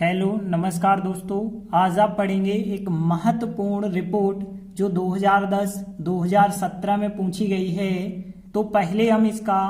Hello नमस्कार दोस्तों। आज आप पढ़ेंगे एक महत्वपूर्ण रिपोर्ट जो 2010-2017 में पूछी गई है। तो पहले हम इसका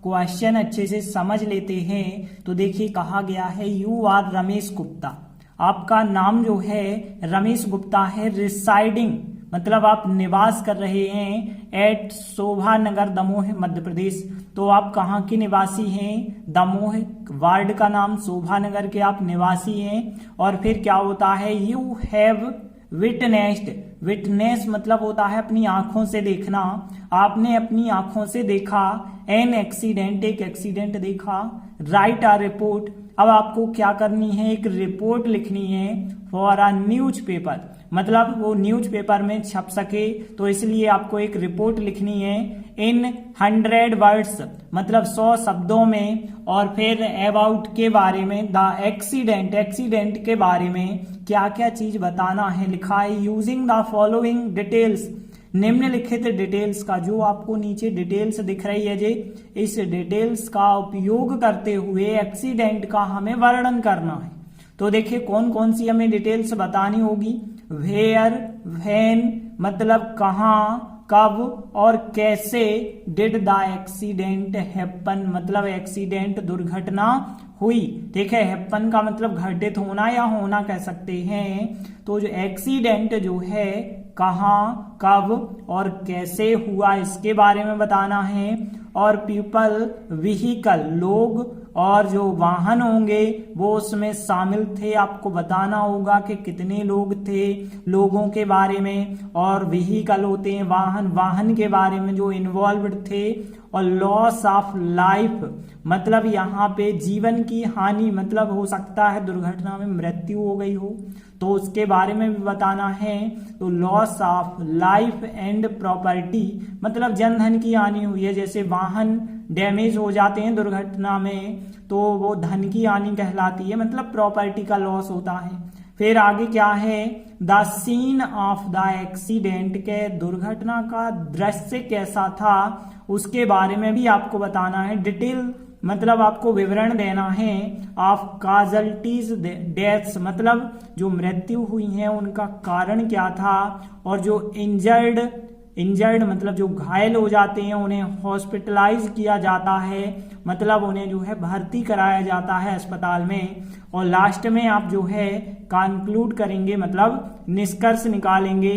क्वेश्चन अच्छे से समझ लेते हैं। तो देखिए कहा गया है यू आर रमेश गुप्ता, आपका नाम जो है रमेश गुप्ता है, रिसाइडिंग मतलब आप निवास कर रहे हैं एट शोभा नगर दमोह मध्य प्रदेश। तो आप कहाँ के निवासी हैं? दमोह वार्ड का नाम शोभा नगर के आप निवासी हैं। और फिर क्या होता है, यू हैव विटनेस्ड, विटनेस मतलब होता है अपनी आंखों से देखना, आपने अपनी आंखों से देखा एन एक्सीडेंट, एक एक्सीडेंट देखा। राइट अ रिपोर्ट, अब आपको क्या करनी है, एक रिपोर्ट लिखनी है फॉर अ न्यूज़पेपर, मतलब वो न्यूज़पेपर में छप सके, तो इसलिए आपको एक रिपोर्ट लिखनी है इन 100 वर्ड्स मतलब 100 शब्दों में। और फिर अबाउट के बारे में, द एक्सीडेंट, एक्सीडेंट के बारे में क्या क्या चीज बताना है लिखा है। यूजिंग द फॉलोइंग डिटेल्स, निम्नलिखित डिटेल्स का, जो आपको नीचे डिटेल्स दिख रही है जे, इस डिटेल्स का उपयोग करते हुए एक्सीडेंट का हमें वर्णन करना है। तो देखिए कौन कौन सी हमें डिटेल्स बतानी होगी। वेयर, व्हेन मतलब कहाँ, कब और कैसे। डिड द एक्सीडेंट हैपन मतलब एक्सीडेंट दुर्घटना हुई। ठीक है, हैपन का मतलब घटित होना या होना कह सकते हैं। तो जो एक्सीडेंट जो है कहाँ, कब और कैसे हुआ इसके बारे में बताना है। और पीपल, व्हीकल लोग, और जो वाहन होंगे वो उसमें शामिल थे, आपको बताना होगा कि कितने लोग थे, लोगों के बारे में। और व्हीकल होते हैं वाहन, वाहन के बारे में जो इन्वॉल्व्ड थे। और लॉस ऑफ लाइफ मतलब यहाँ पे जीवन की हानि, मतलब हो सकता है दुर्घटना में मृत्यु हो गई हो, तो उसके बारे में भी बताना है। तो loss of life and property मतलब जन धन की हानि हुई है, जैसे वाहन डैमेज हो जाते हैं दुर्घटना में तो वो धन की हानि कहलाती है, मतलब प्रॉपर्टी का लॉस होता है। फिर आगे क्या है, the scene of the accident के दुर्घटना का दृश्य कैसा था उसके बारे में भी आपको बताना है। डिटेल मतलब आपको विवरण देना है। ऑफ काजल्टीज डेथ्स मतलब जो मृत्यु हुई है उनका कारण क्या था। और जो इंजर्ड मतलब जो घायल हो जाते हैं उन्हें हॉस्पिटलाइज किया जाता है, मतलब उन्हें जो है भर्ती कराया जाता है अस्पताल में। और लास्ट में आप जो है कंक्लूड करेंगे मतलब निष्कर्ष निकालेंगे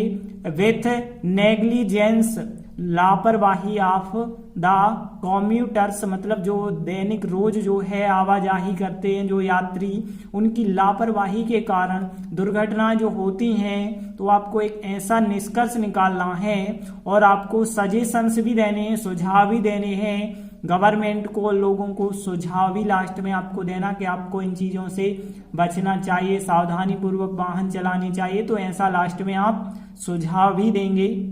विथ नेग्लिजेंस लापरवाही ऑफ द कॉम्यूटर्स मतलब जो दैनिक रोज जो है आवाजाही करते हैं जो यात्री, उनकी लापरवाही के कारण दुर्घटनाएं जो होती हैं। तो आपको एक ऐसा निष्कर्ष निकालना है और आपको सजेशंस भी देने हैं, सुझाव भी देने हैं गवर्नमेंट को, लोगों को सुझाव भी लास्ट में आपको देना कि आपको इन चीजों से बचना चाहिए, सावधानी पूर्वक वाहन चलाने चाहिए। तो ऐसा लास्ट में आप सुझाव भी देंगे।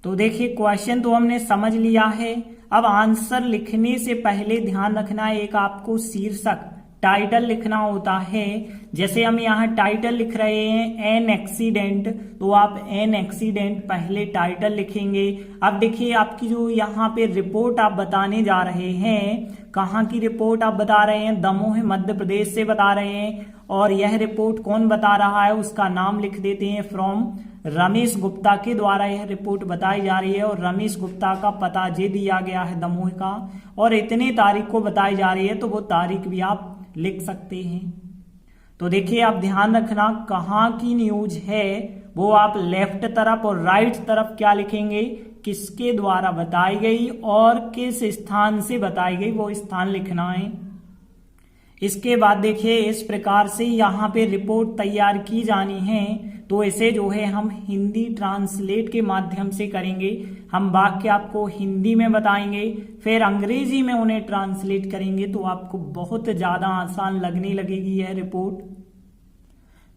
तो देखिए क्वेश्चन तो हमने समझ लिया है। अब आंसर लिखने से पहले ध्यान रखना है, एक आपको शीर्षक टाइटल लिखना होता है। जैसे हम यहाँ टाइटल लिख रहे हैं एन एक्सीडेंट, तो आप एन एक्सीडेंट पहले टाइटल लिखेंगे। अब देखिए आपकी जो यहाँ पे रिपोर्ट आप बताने जा रहे हैं, कहाँ की रिपोर्ट आप बता रहे हैं, दमोह मध्य प्रदेश से बता रहे हैं। और यह रिपोर्ट कौन बता रहा है उसका नाम लिख देते हैं, फ्रॉम रमेश गुप्ता के द्वारा यह रिपोर्ट बताई जा रही है। और रमेश गुप्ता का पता जे दिया गया है दमोह का, और इतने तारीख को बताई जा रही है, तो वो तारीख भी आप लिख सकते हैं। तो देखिए आप ध्यान रखना कहाँ की न्यूज है वो आप लेफ्ट तरफ और राइट तरफ क्या लिखेंगे, किसके द्वारा बताई गई और किस स्थान से बताई गई वो स्थान लिखना है। इसके बाद देखिए इस प्रकार से यहाँ पे रिपोर्ट तैयार की जानी है, तो इसे जो है हम हिंदी ट्रांसलेट के माध्यम से करेंगे। हम वाक्य आपको हिंदी में बताएंगे, फिर अंग्रेजी में उन्हें ट्रांसलेट करेंगे, तो आपको बहुत ज्यादा आसान लगने लगेगी यह रिपोर्ट।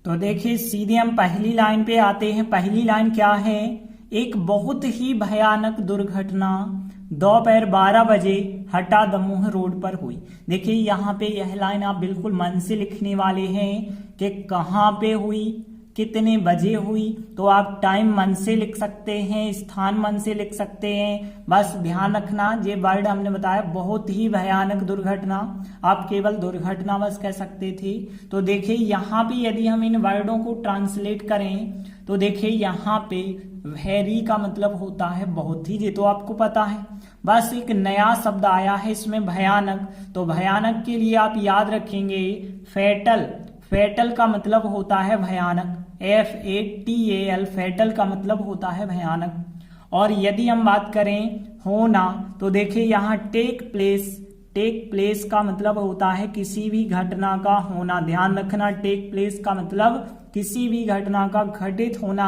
तो देखिए सीधे हम पहली लाइन पे आते हैं। पहली लाइन क्या है, एक बहुत ही भयानक दुर्घटना दोपहर 12 बजे हटा दमोह रोड पर हुई। देखिए यहाँ पे यह लाइन आप बिल्कुल मन से लिखने वाले हैं कि कहाँ पे हुई, कितने बजे हुई, तो आप टाइम मन से लिख सकते हैं, स्थान मन से लिख सकते हैं। बस ध्यान रखना ये वर्ड हमने बताया बहुत ही भयानक दुर्घटना, आप केवल दुर्घटना बस कह सकते थे। तो देखिए यहाँ पे यदि हम इन वर्डों को ट्रांसलेट करें तो देखिए यहाँ पे वेरी का मतलब होता है बहुत ही, ये तो आपको पता है। बस एक नया शब्द आया है इसमें भयानक, तो भयानक के लिए आप याद रखेंगे फैटल। फैटल का मतलब होता है भयानक, FATAL, फैटल का मतलब होता है भयानक। और यदि हम बात करें होना तो देखिए यहाँ टेक प्लेस, टेक प्लेस का मतलब होता है किसी भी घटना का होना। ध्यान रखना टेक प्लेस का मतलब किसी भी घटना का घटित होना।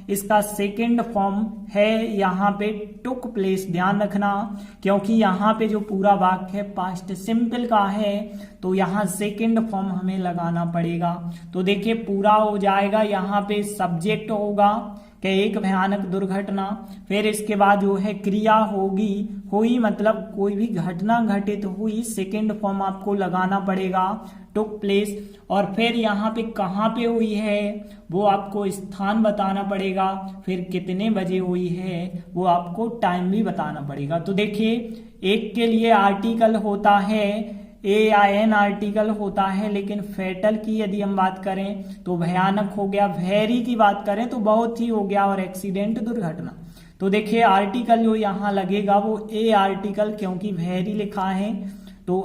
इसका सेकंड फॉर्म है यहाँ पे टुक प्लेस। ध्यान रखना क्योंकि यहाँ पे जो पूरा वाक्य है पास्ट सिंपल का है तो यहाँ सेकंड फॉर्म हमें लगाना पड़ेगा। तो देखिए पूरा हो जाएगा, यहाँ पे सब्जेक्ट होगा कि एक भयानक दुर्घटना, फिर इसके बाद जो है क्रिया होगी, हुई मतलब कोई भी घटना घटित हुई, सेकंड फॉर्म आपको लगाना पड़ेगा टुक प्लेस। और फिर यहाँ पे कहाँ पे हुई है वो आपको स्थान बताना पड़ेगा, फिर कितने बजे हुई है वो आपको टाइम भी बताना पड़ेगा। तो देखिए एक के लिए आर्टिकल होता है AIN आर्टिकल होता है, लेकिन फैटल की यदि हम बात करें तो भयानक हो गया, वेरी की बात करें तो बहुत ही हो गया, और एक्सीडेंट दुर्घटना। तो देखिए आर्टिकल जो यहाँ लगेगा वो A आर्टिकल, क्योंकि वेरी लिखा है तो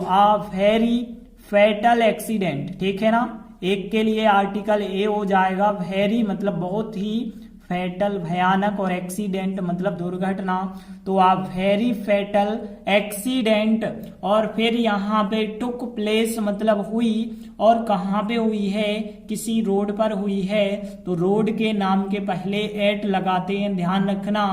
वेरी फैटल एक्सीडेंट, ठीक है ना। एक के लिए आर्टिकल A हो जाएगा, वेरी मतलब बहुत ही, फैटल भयानक, और एक्सीडेंट मतलब दुर्घटना, तो आप वेरी फैटल एक्सीडेंट। और फिर यहाँ पे टुक प्लेस मतलब हुई, और कहाँ पे हुई है, किसी रोड पर हुई है, तो रोड के नाम के पहले एट लगाते हैं, ध्यान रखना।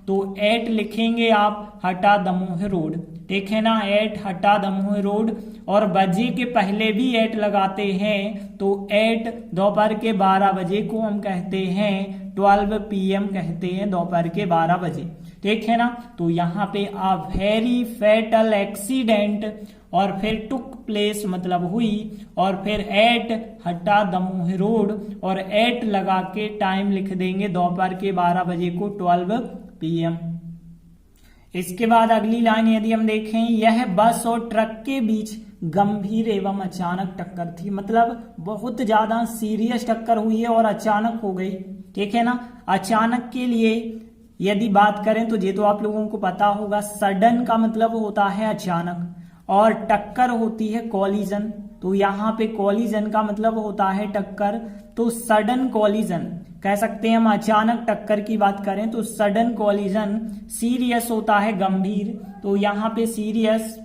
तो एट लिखेंगे आप हटा दमोह रोड, ठीक है ना, एट हटा दमोह रोड। और बजे के पहले भी एट लगाते हैं, तो एट दोपहर के 12 बजे को हम कहते हैं 12 PM कहते हैं, दोपहर के 12 बजे, ठीक है ना। तो यहाँ पे आ वेरी फैटल एक्सीडेंट, और फिर टुक प्लेस मतलब हुई, और फिर एट हटा दमोह रोड, और एट लगा के टाइम लिख देंगे दोपहर के 12 बजे को 12 PM। इसके बाद अगली लाइन यदि हम देखें, यह बस और ट्रक के बीच गंभीर एवं अचानक टक्कर थी, मतलब बहुत ज्यादा सीरियस टक्कर हुई है और अचानक हो गई, ठीक है ना। अचानक के लिए यदि बात करें तो ये तो आप लोगों को पता होगा, सडन का मतलब होता है अचानक, और टक्कर होती है कॉलिजन। तो यहाँ पे कॉलिजन का मतलब होता है टक्कर, तो सडन कॉलिजन कह सकते हैं हम। अचानक टक्कर की बात करें तो सडन कॉलिजन। सीरियस होता है गंभीर, तो यहाँ पे सीरियस।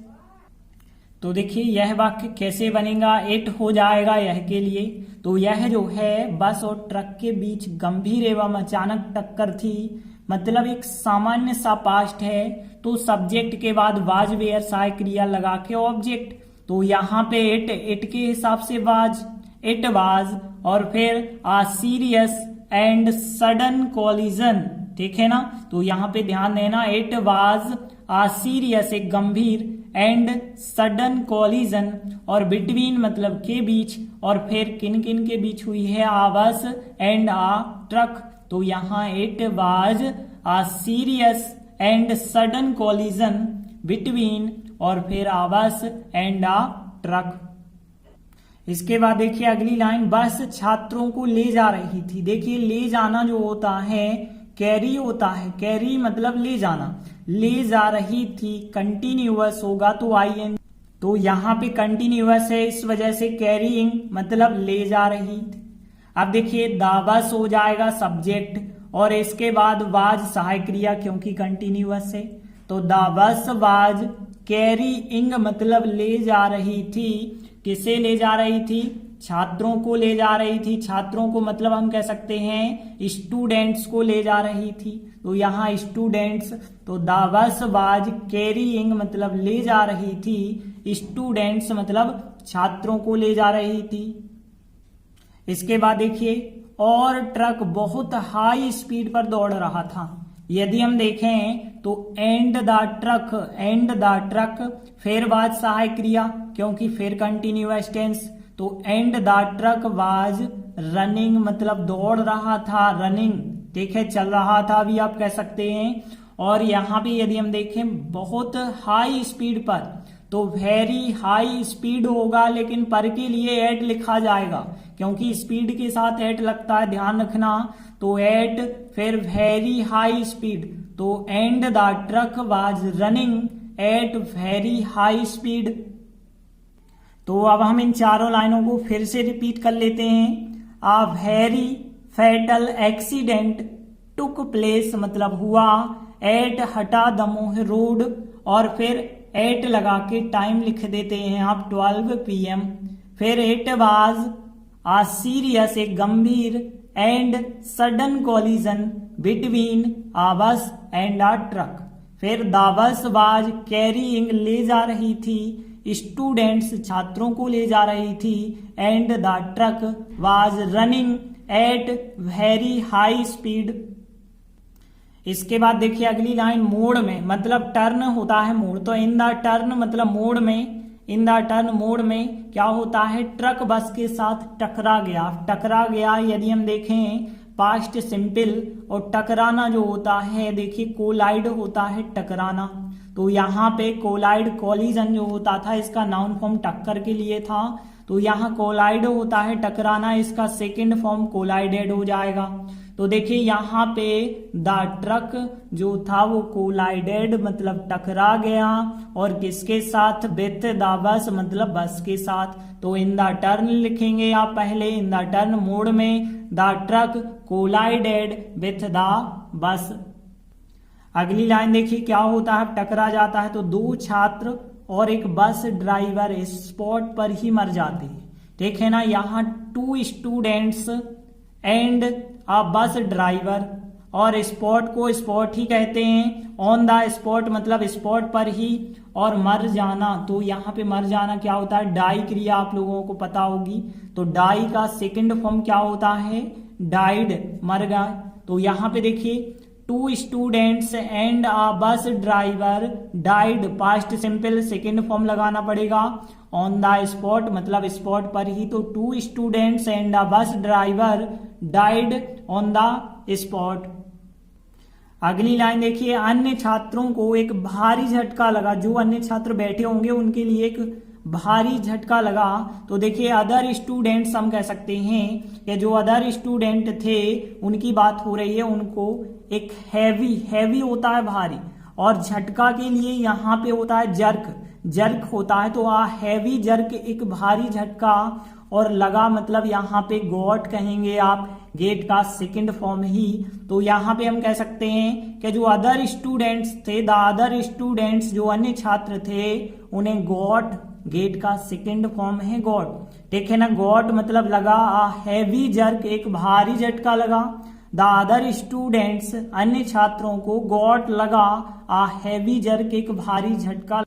तो देखिए यह वाक्य कैसे बनेगा, इट हो जाएगा यह के लिए। तो यह जो है बस और ट्रक के बीच गंभीर एवं अचानक टक्कर थी, मतलब एक सामान्य सा पास्ट है, तो सब्जेक्ट के बाद वाज वेयर सहायक क्रिया लगा के ऑब्जेक्ट। तो यहाँ पे इट के हिसाब से वाज, इट वाज, और फिर आ सीरियस एंड सडन कॉलिजन, ठीक है ना। तो यहाँ पे ध्यान देना, इट वाज आ सीरियस एक गंभीर, एंड सडन कॉलिजन, और बिटवीन मतलब के बीच, और फिर किन किन के बीच हुई है, आ बस एंड आ ट्रक। तो यहाँ it was a serious and sudden collision between, और फिर आ बस एंड आ ट्रक। इसके बाद देखिए अगली लाइन, बस छात्रों को ले जा रही थी। देखिए ले जाना जो होता है कैरी होता है, कैरी मतलब ले जाना, ले जा रही थी कंटिन्यूअस होगा तो IN, तो यहाँ पे कंटिन्यूअस है इस वजह से कैरीइंग मतलब ले जा रही थी। अब देखिए द बस हो जाएगा सब्जेक्ट, और इसके बाद वाज सहायक क्रिया क्योंकि कंटिन्यूअस है, तो द बस वाज कैरीइंग मतलब ले जा रही थी। किसे ले जा रही थी, छात्रों को ले जा रही थी। छात्रों को मतलब हम कह सकते हैं स्टूडेंट्स को ले जा रही थी, तो यहाँ स्टूडेंट्स, तो द बस वाज कैरीइंग मतलब ले जा रही थी, स्टूडेंट्स मतलब छात्रों को ले जा रही थी। इसके बाद देखिए और ट्रक बहुत हाई स्पीड पर दौड़ रहा था। यदि हम देखें तो एंड द ट्रक, फिर वाज सहायक क्रिया क्योंकि फिर कंटिन्यूअस टेंस, तो and the truck was running मतलब दौड़ रहा था, रनिंग, ठीक है, चल रहा था भी आप कह सकते हैं। और यहाँ पे यदि हम देखें बहुत हाई स्पीड पर, तो वेरी हाई स्पीड होगा, लेकिन पर के लिए एट लिखा जाएगा क्योंकि स्पीड के साथ एट लगता है, ध्यान रखना। तो एट, फिर वेरी हाई स्पीड, तो and the truck was running at very high speed. तो अब हम इन चारों लाइनों को फिर से रिपीट कर लेते हैं। A very fatal accident took place मतलब हुआ एट हटा दमोह रोड, और फिर एट लगा के टाइम लिख देते हैं आप 12 PM। फिर इट वाज आ सीरियस एक गंभीर एंड सडन कॉलिजन बिटवीन आ बस एंड आ ट्रक। फिर द बस वाज कैरिंग ले जा रही थी स्टूडेंट्स छात्रों को ले जा रही थी, and the truck was running at very high speed. इसके बाद देखिए अगली लाइन, मोड़ में मतलब टर्न होता है मोड़, तो इन द टर्न मतलब मोड़ में, इन द टर्न मोड़ में क्या होता है, ट्रक बस के साथ टकरा गया। टकरा गया यदि हम देखें पास्ट सिंपल, और टकराना जो होता है देखिए कोलाइड होता है, टकराना। तो यहाँ पे कोलाइड कॉलिजन जो होता था इसका नाउन फॉर्म टक्कर के लिए था, तो यहाँ कोलाइड होता है टकराना, इसका सेकंड फॉर्म कोलाइडेड हो जाएगा। तो देखिए यहाँ पे द ट्रक जो था वो कोलाइडेड मतलब टकरा गया, और किसके साथ, विथ द बस मतलब बस के साथ। तो इन द टर्न लिखेंगे आप पहले, इन द टर्न मोड में the truck collided with the bus. अगली लाइन देखिए क्या होता है, टकरा जाता है तो दो छात्र और एक बस ड्राइवर स्पॉट पर ही मर जाते हैं, ठीक है ना। यहाँ 2 students and a bus driver, और स्पॉट को स्पॉट ही कहते हैं, ऑन द स्पॉट मतलब स्पॉट पर ही, और मर जाना, तो यहाँ पे मर जाना क्या होता है, डाई क्रिया आप लोगों को पता होगी। तो डाई का सेकंड फॉर्म क्या होता है, डाइड, मर गया। तो यहाँ पे देखिए 2 students and a bus driver died, past simple second form लगाना पड़ेगा, ऑन द स्पॉट मतलब स्पॉट पर ही। तो 2 students and a bus driver died on the spot. अगली लाइन देखिए, अन्य छात्रों को एक भारी झटका लगा, जो अन्य छात्र बैठे होंगे उनके लिए एक भारी झटका लगा। तो देखिए अदर स्टूडेंट्स हम कह सकते हैं कि जो अदर स्टूडेंट थे उनकी बात हो रही है, उनको एक हैवी होता है भारी, और झटका के लिए यहाँ पे होता है जर्क होता है। तो हैवी जर्क एक भारी झटका, और लगा मतलब यहाँ पे गॉट कहेंगे आप, गेट का सेकंड फॉर्म ही। तो यहाँ पे हम कह सकते हैं कि जो अदर स्टूडेंट्स थे, द अदर स्टूडेंट्स जो अन्य छात्र थे, उन्हें गॉट, गेट का सेकंड फॉर्म है गॉट, ठीक है ना। गॉट मतलब लगा, हैवी जर्क एक भारी झटका लगा, द अदर स्टूडेंट्स अन्य छात्रों को गॉट लगा हैवी जर्क एक भारी झटका।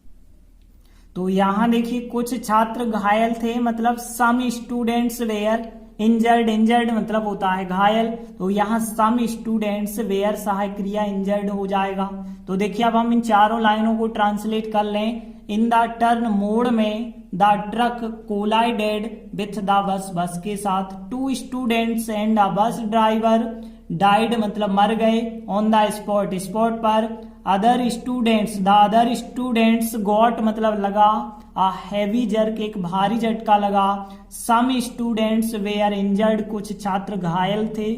तो यहाँ देखिए कुछ छात्र घायल थे, मतलब सम स्टूडेंट्स वेयर इंजर्ड मतलब होता है घायल, तो यहाँ सम स्टूडेंट्स वेयर सहायक क्रिया इंजर्ड हो जाएगा। तो देखिए अब हम इन चारों लाइनों को ट्रांसलेट कर लें। इन द टर्न मोड में the truck collided with the bus के साथ, 2 students and a bus driver died मतलब मर गए, ऑन द स्पॉट पर। Other students, the other students got मतलब लगा, हैवी जर्क एक भारी झटका लगा, सम स्टूडेंट्स वेयर इंजर्ड कुछ छात्र घायल थे।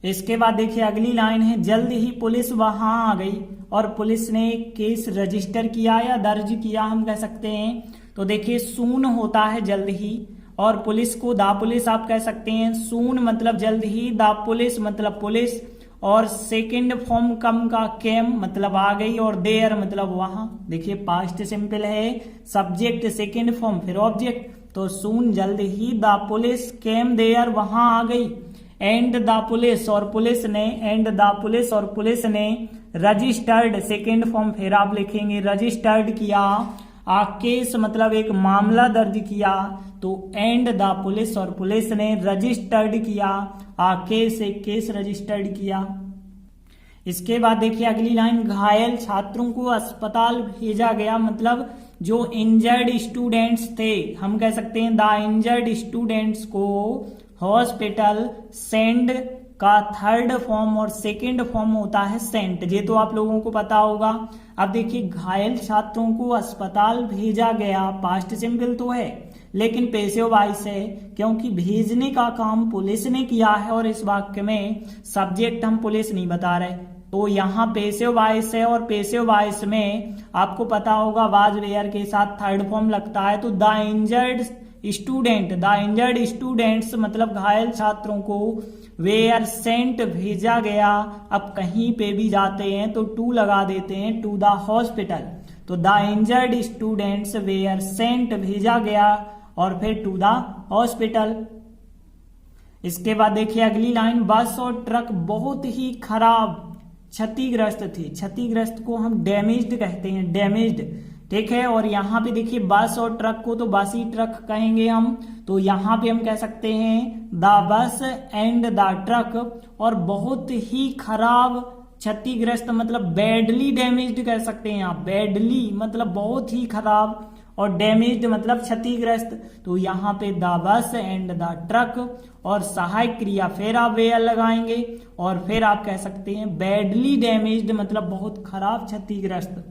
इसके बाद देखिए अगली लाइन है, जल्द ही पुलिस वहां आ गई और पुलिस ने एक केस रजिस्टर किया या दर्ज किया हम कह सकते हैं। तो देखिए सून होता है जल्द ही, और पुलिस को द पुलिस आप कह सकते हैं। सून मतलब जल्द ही, द पुलिस मतलब पुलिस, और सेकंड फॉर्म कम का केम मतलब आ गई, और देयर मतलब वहां। देखिए पास्ट सिंपल है, सब्जेक्ट सेकंड फॉर्म फिर ऑब्जेक्ट। तो सून जल्द ही, द पुलिस केम देयर वहां आ गई, एंड द पुलिस और पुलिस ने, एंड द पुलिस और पुलिस ने रजिस्टर्ड सेकंड फॉर्म फिर आप लिखेंगे रजिस्टर्ड किया, केस मतलब एक मामला दर्ज किया। तो एंड द पुलिस और पुलिस ने रजिस्टर्ड किया, केस एक केस रजिस्टर्ड किया। इसके बाद देखिए अगली लाइन, घायल छात्रों को अस्पताल भेजा गया, मतलब जो इंजर्ड स्टूडेंट्स थे हम कह सकते हैं द इंजर्ड स्टूडेंट्स को हॉस्पिटल, सेंड का थर्ड फॉर्म और सेकेंड फॉर्म होता है सेंट, ये तो आप लोगों को पता होगा। अब देखिए घायल छात्रों को अस्पताल भेजा गया, पास्ट सिंपल तो है लेकिन पैसिव वॉइस है क्योंकि भेजने का काम पुलिस ने किया है और इस वाक्य में सब्जेक्ट हम पुलिस नहीं बता रहे, तो यहाँ पैसिव वॉइस है और पैसिव वॉइस में आपको पता होगा वाज वेयर के साथ थर्ड फॉर्म लगता है। तो द इंजर्ड स्टूडेंट्स मतलब घायल छात्रों को वेयर सेंट भेजा गया। अब कहीं पे भी जाते हैं तो टू लगा देते हैं, टू द हॉस्पिटल, तो the injured students were sent भेजा गया और फिर टू द हॉस्पिटल। इसके बाद देखिए अगली लाइन, बस और ट्रक बहुत ही खराब क्षतिग्रस्त थी। क्षतिग्रस्त को हम डैमेज्ड कहते हैं, डैमेज्ड, ठीक है। और यहाँ पे देखिए बस और ट्रक को तो बस ही ट्रक कहेंगे हम, तो यहाँ पे हम कह सकते हैं the bus and the truck, और बहुत ही खराब क्षतिग्रस्त मतलब बैडली डैमेज्ड कह सकते हैं आप, बैडली मतलब बहुत ही खराब और डैमेज्ड मतलब क्षतिग्रस्त, तो यहाँ पे the bus and the truck और सहायक क्रिया फिर आप वेयर लगाएंगे और फिर आप कह सकते हैं बैडली डैमेज्ड मतलब बहुत खराब क्षतिग्रस्त,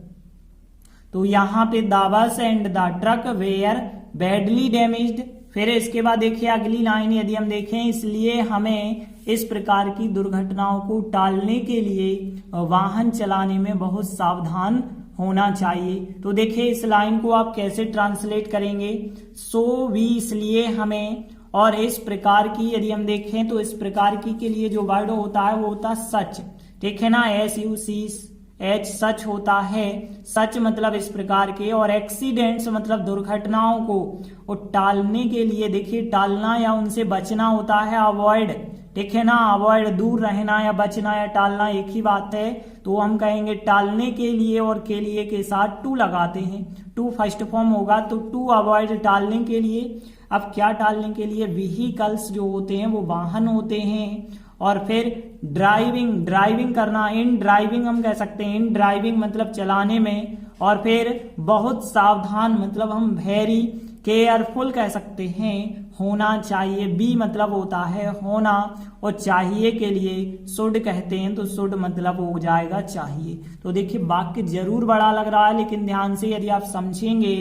तो यहाँ पे the bus and the truck were badly damaged. फिर इसके बाद देखिए अगली लाइन यदि हम देखें, इसलिए हमें इस प्रकार की दुर्घटनाओं को टालने के लिए वाहन चलाने में बहुत सावधान होना चाहिए। तो देखिए इस लाइन को आप कैसे ट्रांसलेट करेंगे, सो भी इसलिए हमें, और इस प्रकार की यदि हम देखें तो इस प्रकार की के लिए जो वर्ड होता है वो होता है सच, ठीक है ना, SUCH सच होता है, सच मतलब इस प्रकार के, और एक्सीडेंट्स मतलब दुर्घटनाओं को टालने के लिए, देखिए टालना या उनसे बचना होता है अवॉइड, ठीक है ना, अवॉइड दूर रहना या बचना या टालना एक ही बात है, तो हम कहेंगे टालने के लिए और के लिए के साथ टू लगाते हैं, टू फर्स्ट फॉर्म होगा, तो टू अवॉइड टालने के लिए। अब क्या टालने के लिए, व्हीकल्स जो होते हैं वो वाहन होते हैं, और फिर ड्राइविंग करना, इन ड्राइविंग हम कह सकते हैं, इन ड्राइविंग मतलब चलाने में, और फिर बहुत सावधान मतलब हम वेरी केयरफुल कह सकते हैं, होना चाहिए, बी मतलब होता है होना, और चाहिए के लिए शुड कहते हैं, तो शुड मतलब हो जाएगा चाहिए। तो देखिए वाक्य जरूर बड़ा लग रहा है लेकिन ध्यान से यदि आप समझेंगे,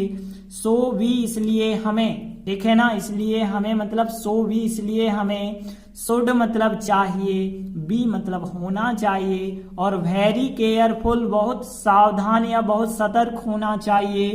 सो भी इसलिए हमें, ठीक है ना, इसलिए हमें मतलब सो भी इसलिए हमें, शुड मतलब चाहिए, बी मतलब होना चाहिए, और वेरी केयरफुल बहुत सावधान या बहुत सतर्क होना चाहिए,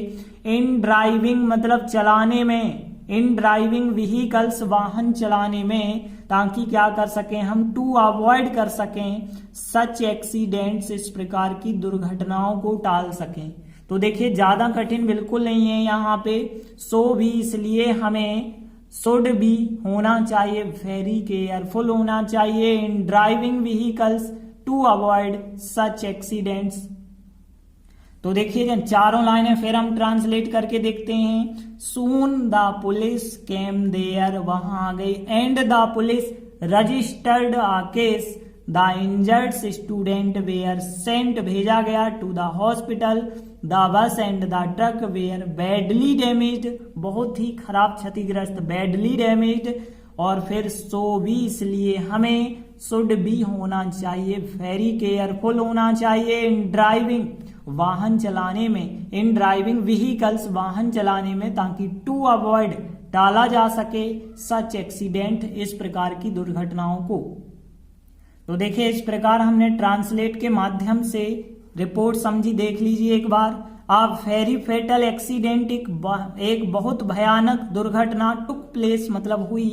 इन ड्राइविंग मतलब चलाने में, इन ड्राइविंग व्हीकल्स वाहन चलाने में, ताकि क्या कर सकें हम, टू अवॉइड कर सकें सच एक्सीडेंट्स इस प्रकार की दुर्घटनाओं को टाल सकें। तो देखिए ज्यादा कठिन बिल्कुल नहीं है यहाँ पे, सो भी इसलिए हमें, शुड भी होना चाहिए, वेरी केयरफुल होना चाहिए, in driving vehicles to avoid such accidents. तो देखिए चारों लाइनें फिर हम ट्रांसलेट करके देखते हैं, soon the police came there, वहां आ गई, and the police registered a case, the injured student were sent भेजा गया to the hospital, the bus and the truck were badly damaged बहुत ही खराब क्षतिग्रस्त, बैडली डैमेज्ड, और फिर सो भी इसलिए हमें, शुड भी होना चाहिए, वेरी केयरफुल होना चाहिए, इन ड्राइविंग वाहन चलाने में, इन ड्राइविंग व्हीकल्स वाहन चलाने में, ताकि टू अवॉइड टाला जा सके सच एक्सीडेंट इस प्रकार की दुर्घटनाओं को। तो देखिए इस प्रकार हमने ट्रांसलेट के माध्यम से रिपोर्ट समझी, देख लीजिए एक बार आप। वेरी फेटल एक्सीडेंट एक बहुत भयानक दुर्घटना टुक प्लेस मतलब हुई,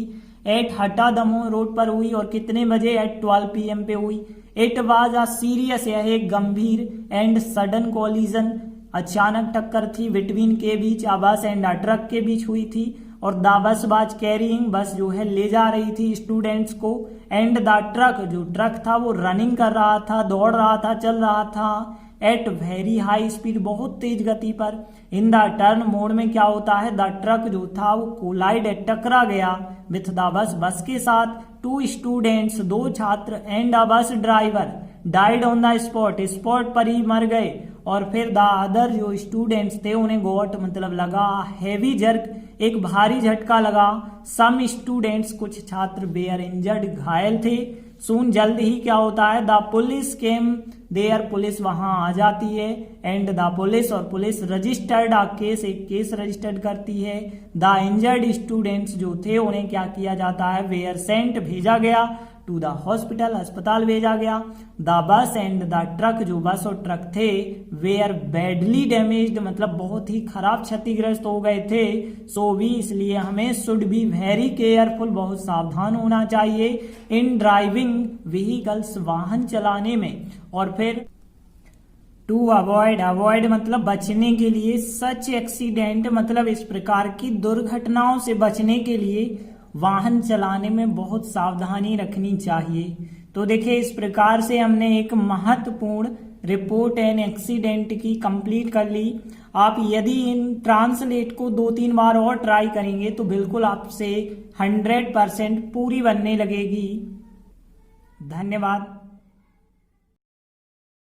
एट हटा दमो रोड पर हुई, और कितने बजे, एट 12 PM पे हुई। इट वाज अ सीरियस, यह एक गंभीर, एंड सडन कोलिजन अचानक टक्कर थी, बिटवीन के बीच, आ बस एंड अ ट्रक के बीच हुई थी, और द बस वाज कैरिंग बस जो है ले जा रही थी स्टूडेंट्स को, एंड द ट्रक जो ट्रक था वो रनिंग कर रहा था, दौड़ रहा था, चल रहा था, एट वेरी हाई स्पीड बहुत तेज गति पर। इन द टर्न मोड में क्या होता है, द ट्रक जो था वो कोलाइड टकरा गया विथ द बस, बस के साथ, टू स्टूडेंट्स दो छात्र, and a bus driver died on the spot, spot पर ही मर गए, और फिर द अदर जो स्टूडेंट्स थे उन्हें गॉट मतलब लगा, हैवी जर्क एक भारी झटका लगा। सम स्टूडेंट्स, कुछ छात्र वेयर इंजर्ड, घायल थे। सून, जल्द ही क्या होता है, the police came there, police वहां आ जाती है। एंड द पुलिस, और पुलिस रजिस्टर्ड अ केस, एक केस रजिस्टर्ड करती है। द इंजर्ड स्टूडेंट्स जो थे उन्हें क्या किया जाता है, वेयर सेंट, भेजा गया। टू द हॉस्पिटल, अस्पताल भेजा गया। The bus and the truck, जो बस और ट्रक थे, वेयर बैडली डैमेज्ड, मतलब बहुत ही खराब क्षतिग्रस्त हो गए थे। सो वी, इसलिए हमें शुड बी वेरी केयरफुल, बहुत सावधान होना चाहिए। इन ड्राइविंग व्हीकल्स, वाहन चलाने में। और फिर टू अवॉइड, अवॉइड मतलब बचने के लिए। सच एक्सीडेंट मतलब इस प्रकार की दुर्घटनाओं से बचने के लिए वाहन चलाने में बहुत सावधानी रखनी चाहिए। तो देखिए, इस प्रकार से हमने एक महत्वपूर्ण रिपोर्ट एन एक्सीडेंट की कंप्लीट कर ली। आप यदि इन ट्रांसलेट को 2-3 बार और ट्राई करेंगे तो बिल्कुल आपसे 100% पूरी बनने लगेगी। धन्यवाद।